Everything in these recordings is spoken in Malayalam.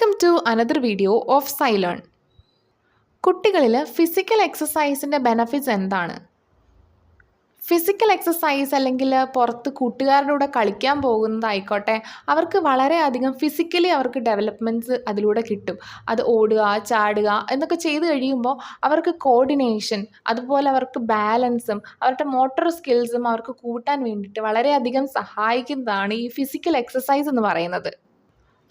Welcome to another video of Xylem. കുട്ടികളിൽ ഫിസിക്കൽ എക്സസൈസിൻ്റെ ബെനഫിറ്റ്സ് എന്താണ്? ഫിസിക്കൽ എക്സസൈസ് അല്ലെങ്കിൽ പുറത്ത് കൂട്ടുകാരുടെ കൂടെ കളിക്കാൻ പോകുന്നതായിക്കോട്ടെ, അവർക്ക് വളരെയധികം ഫിസിക്കലി അവർക്ക് ഡെവലപ്മെൻറ്റ്സ് അതിലൂടെ കിട്ടും. അത് ഓടുക, ചാടുക എന്നൊക്കെ ചെയ്ത് കഴിയുമ്പോൾ അവർക്ക് കോർഡിനേഷൻ, അതുപോലെ അവർക്ക് ബാലൻസും അവരുടെ മോട്ടോർ സ്കിൽസും അവർക്ക് കൂട്ടാൻ വേണ്ടിയിട്ട് വളരെയധികം സഹായിക്കുന്നതാണ് ഈ ഫിസിക്കൽ എക്സസൈസ് എന്ന് പറയുന്നത്.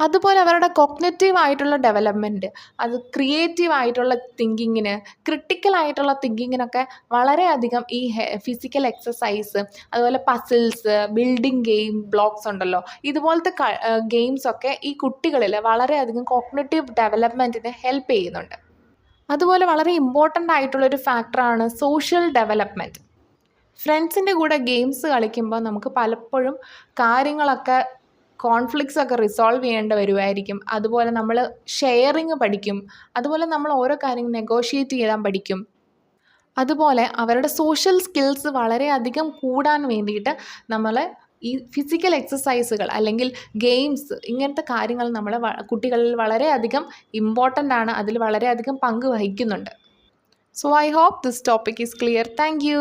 അതുപോലെ അവരുടെ കൊഗ്നിറ്റീവ് ആയിട്ടുള്ള ഡെവലപ്മെൻറ്റ്, അത് ക്രിയേറ്റീവ് ആയിട്ടുള്ള തിങ്കിങ്ങിന്, ക്രിട്ടിക്കൽ ആയിട്ടുള്ള തിങ്കിങ്ങിനൊക്കെ വളരെയധികം ഈ ഫിസിക്കൽ എക്സസൈസ്, അതുപോലെ പസിൽസ്, ബിൽഡിംഗ് ഗെയിം ബ്ലോക്സ് ഉണ്ടല്ലോ, ഇതുപോലത്തെ ഗെയിംസൊക്കെ ഈ കുട്ടികളിൽ വളരെയധികം കോഗ്നിറ്റീവ് ഡെവലപ്മെൻറ്റിന് ഹെൽപ്പ് ചെയ്യുന്നുണ്ട്. അതുപോലെ വളരെ ഇമ്പോർട്ടൻ്റ് ആയിട്ടുള്ളൊരു ഫാക്ടറാണ് സോഷ്യൽ ഡെവലപ്മെൻറ്റ്. ഫ്രണ്ട്സിൻ്റെ കൂടെ ഗെയിംസ് കളിക്കുമ്പോൾ നമുക്ക് പലപ്പോഴും കാര്യങ്ങളൊക്കെ കോൺഫ്ലിക്ട്സ് ഒക്കെ റിസോൾവ് ചെയ്യേണ്ടി വരുമായിരിക്കും. അതുപോലെ നമ്മൾ ഷെയറിങ് പഠിക്കും. അതുപോലെ നമ്മൾ ഓരോ കാര്യങ്ങൾ നെഗോഷിയേറ്റ് ചെയ്യാൻ പഠിക്കും. അതുപോലെ അവരുടെ സോഷ്യൽ സ്കിൽസ് വളരെയധികം കൂടാൻ വേണ്ടിയിട്ട് നമ്മൾ ഈ ഫിസിക്കൽ എക്സസൈസുകൾ അല്ലെങ്കിൽ ഗെയിംസ്, ഇങ്ങനത്തെ കാര്യങ്ങൾ നമ്മൾ കുട്ടികളിൽ വളരെയധികം ഇമ്പോർട്ടൻ്റ് ആണ്. അതിൽ വളരെയധികം പങ്ക് വഹിക്കുന്നുണ്ട്. So I hope this topic is clear. Thank U.